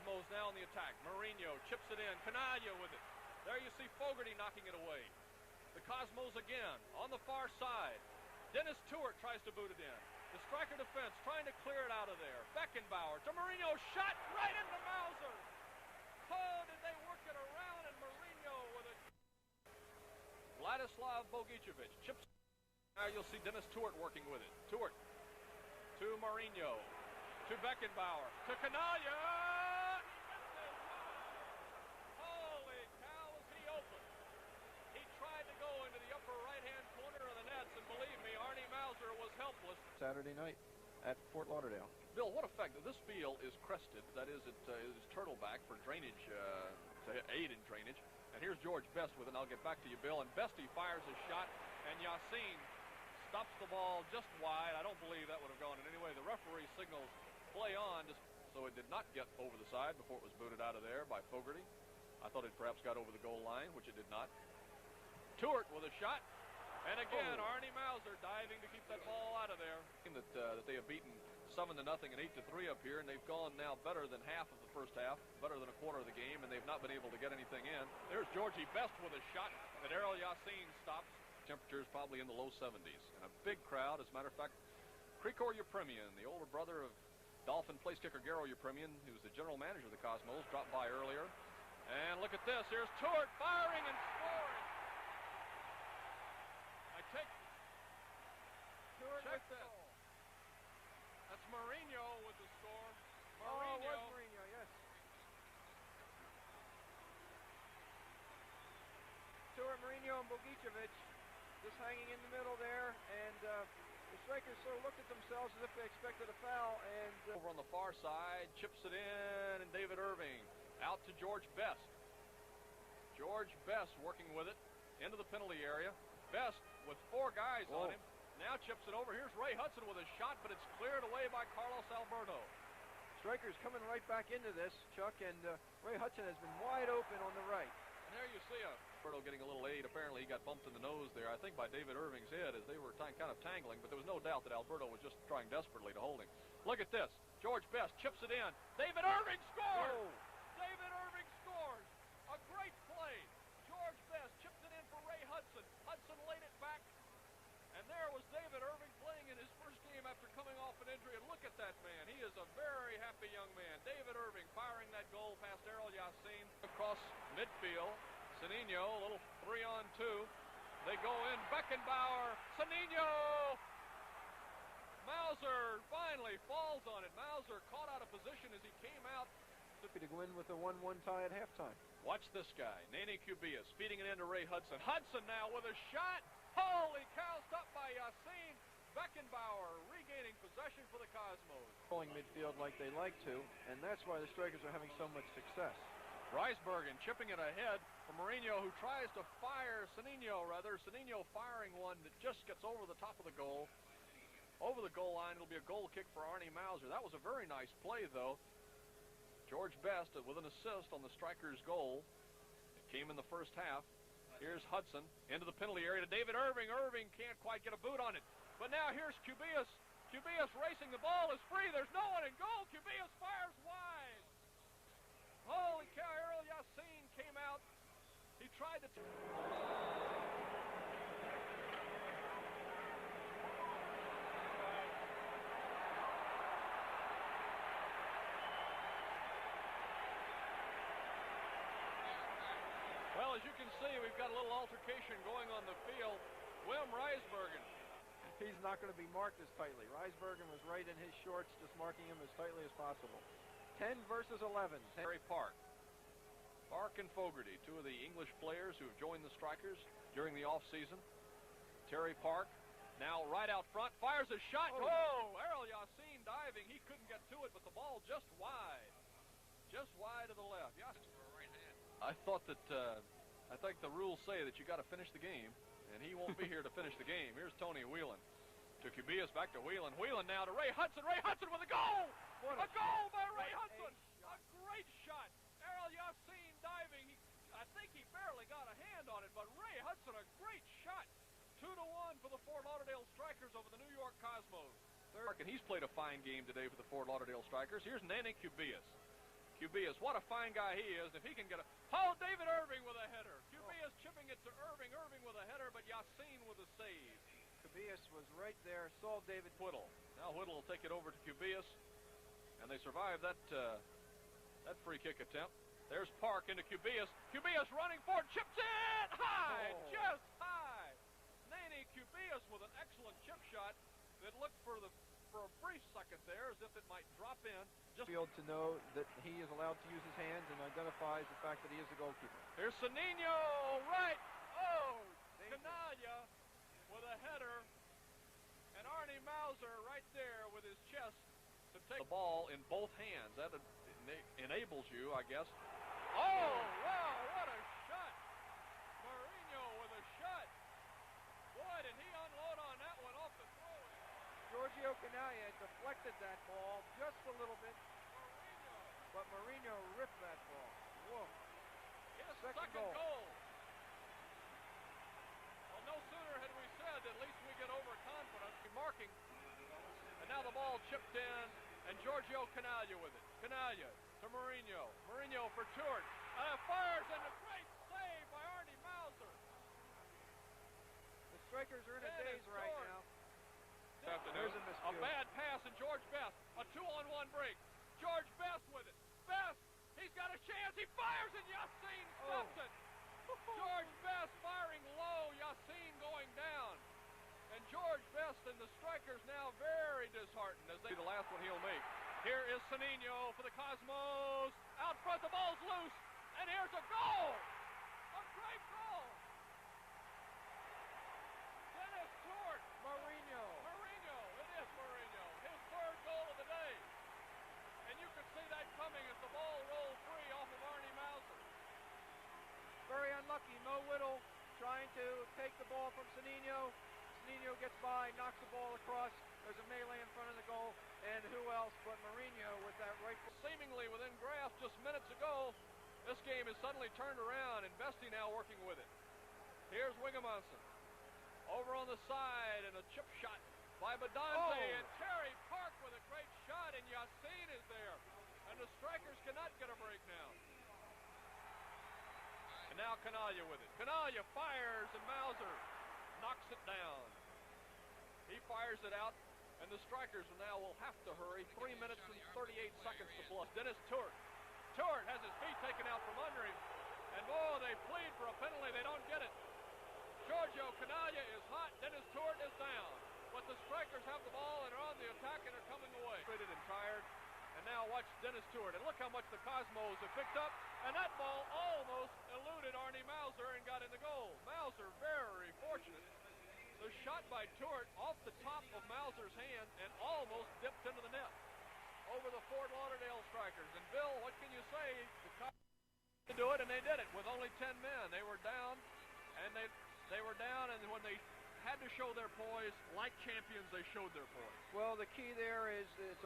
Cosmos now on the attack. Mourinho chips it in. Canaglia with it. There you see Fogarty knocking it away. The Cosmos again on the far side. Dennis Tuart tries to boot it in. The striker defense trying to clear it out of there. Beckenbauer to Mourinho. Shot right into Mauser. Oh, did they work it around? And Mourinho with it. Vladislav Bogicevic chips. Now you'll see Dennis Tuart working with it. Tuart to Mourinho. To Beckenbauer. To Canaglia. Holy cow, was he open. He tried to go into the upper right-hand corner of the nets, and believe me, Arnie Mauser was helpless. Saturday night at Fort Lauderdale. Bill, what effect? This field is crested. That is, it is turtleback for drainage, to aid in drainage. And here's George Best with it, and I'll get back to you, Bill. And Bestie fires his shot, and Yassine stops the ball just wide. I don't believe that would have gone in any way. The referee signals play on, just so it did not get over the side before it was booted out of there by Fogarty. I thought it perhaps got over the goal line, which it did not. Tuart with a shot. And again, Arnie Mauser diving to keep that ball out of there. That they have beaten 7-0 and 8-3 up here, and they've gone now better than half of the first half, better than a quarter of the game, and they've not been able to get anything in. There's Georgie Best with a shot that Errol Yassine stops. Temperatures probably in the low 70s. And a big crowd, as a matter of fact, Krikor Yepremian, the older brother of Dolphin place kicker Garo Yepremian, who was the general manager of the Cosmos, dropped by earlier. And look at this. Here's Tuart firing and scoring. Check this. That's Mourinho with the score. Mourinho. Oh, it was Mourinho, yes. Tuart, Mourinho, and Bogicevic just hanging in the middle there, and the strikers sort of looked at themselves as if they expected a foul. And over on the far side, chips it in, and David Irving out to George Best. George Best working with it into the penalty area. Best with 4 guys on him. Now chips it over. Here's Ray Hudson with a shot, but it's cleared away by Carlos Alberto. Strikers coming right back into this, Chuck, and Ray Hudson has been wide open on the right. And there you see Alberto getting a little aid. Apparently he got bumped in the nose there, I think by David Irving's head as they were kind of tangling, but there was no doubt that Alberto was just trying desperately to hold him. Look at this. George Best chips it in. David Irving scores! Oh. David Irving scores! A great play. George Best chipped it in for Ray Hudson. Hudson laid it back. And there was David Irving playing in his first game after coming off an injury. And look at that man. He is a very happy young man. David Irving firing that goal past Errol Yassine. Across midfield, Sanino, a little 3-on-2. They go in. Beckenbauer, Sanino! Mauser finally falls on it. Mauser caught out of position as he came out. To go in with a 1-1 tie at halftime. Watch this guy, Nene Cubillas, feeding it into Ray Hudson. Hudson now with a shot. Holy cow, stopped by Yassine. Beckenbauer regaining possession for the Cosmos. Pulling midfield like they like to, and that's why the strikers are having so much success. Reisbergen chipping it ahead for Mourinho, who tries to fire Sanino, rather. Sanino firing one that just gets over the top of the goal. Over the goal line, it'll be a goal kick for Arnie Mauser. That was a very nice play, though. George Best with an assist on the striker's goal. It came in the first half. Here's Hudson into the penalty area to David Irving. Irving can't quite get a boot on it. But now here's Cubillas. Cubillas racing. The ball is free. There's no one in goal. Cubillas fires wide. Holy cow, Errol Yassine came out. He tried to... Well, as you can see, we've got a little altercation going on the field. Wim Reisbergen. He's not going to be marked as tightly. Reisbergen was right in his shorts, just marking him as tightly as possible. 10 versus 11. Terry Park. Park and Fogarty, 2 of the English players who have joined the strikers during the offseason. Terry Park, now right out front, fires a shot. Oh, Errol Yassine diving. He couldn't get to it, but the ball just wide. Just wide to the left. I thought that, I think the rules say that you got to finish the game, and he won't be here to finish the game. Here's Tony Whelan. To Cubillas, back to Whelan. Whelan now to Ray Hudson. Ray Hudson with a goal! A goal by Ray Hudson! A great shot. Errol Yassine diving. I think he barely got a hand on it, but Ray Hudson, a great shot. 2-1 for the Fort Lauderdale Strikers over the New York Cosmos. And he's played a fine game today for the Fort Lauderdale Strikers. Here's Nene Cubillas. Cubillas, what a fine guy he is. If he can get a... Oh, David Irving with a header. Cubillas chipping it to Irving. Irving with a header, but Yassin with a save. Cubillas was right there, saw David Whittle. Now Whittle will take it over to Cubillas, and they survive that free kick attempt. There's Park into Cubillas. Cubillas running forward, chips it high, just high. Nene Cubillas with an excellent chip shot that looked for a brief second there as if it might drop in. Just field to know that he is allowed to use his hands and identifies the fact that he is the goalkeeper. Here's Sanino, right. Oh, Canalla with a header, and Arnie Mauser right there with his chest to take the ball in both hands. That enables you, I guess. Oh, wow, what a shot. Mourinho with a shot. Boy, did he unload on that one off the throw. Giorgio Canaglia deflected that ball just a little bit, but Mourinho ripped that ball. Whoa. His second goal. Well, no sooner had we said at least we get overconfident. Marking. And now the ball chipped in, and Giorgio Canaglia with it. Canaglia to Mourinho. Mourinho for Tourt. Fires, and a great save by Arnie Mauser. The strikers are in a daze right now. There's a bad pass, and George Best. A 2-on-1 break. George Best with it. Best, he's got a chance. He fires, and Yassin stops it. George Best firing low. Yassin going down. And George Best and the strikers now very disheartened as they the last one he'll make. Here is Sanino for the Cosmos. Out front, the ball's loose. And here's a goal. A great goal. Dennis Tourt. Mourinho. It is Mourinho. His third goal of the day. And you could see that coming as the ball rolled free off of Arnie Mauser. Very unlucky. Mo Whittle trying to take the ball from Sanino. Sanino gets by, knocks the ball across. There's a melee in front of the goal. And who else but Mourinho with that right foot. Seemingly within grasp just minutes ago, this game is suddenly turned around, and Bestie now working with it. Here's Wingemunson. Over on the side, and a chip shot by Badante, and Terry Park with a great shot, and Yassin is there. And the strikers cannot get a break now. And now Canaglia with it. Canaglia fires, and Mauser knocks it down. He fires it out, and the strikers now will have to hurry. 3 minutes and 38 seconds to plus. Dennis Tourt. Tourt has his feet taken out from under him. And oh, they plead for a penalty. They don't get it. Giorgio Canaglia is hot. Dennis Tourt is down. But the strikers have the ball and are on the attack and are coming away. And tired. And now watch Dennis Tourt. And look how much the Cosmos have picked up. And that ball almost eluded Arnie Mauser and got in the goal. Mauser very fortunate. The shot by Tourt off the top of Mauser's hand and almost dipped into the net over the Fort Lauderdale strikers. And Bill, what can you say? The Cosmos to do it, and they did it with only 10 men. They were down, and they were down, and when they had to show their poise, like champions, they showed their poise. Well, the key there is it's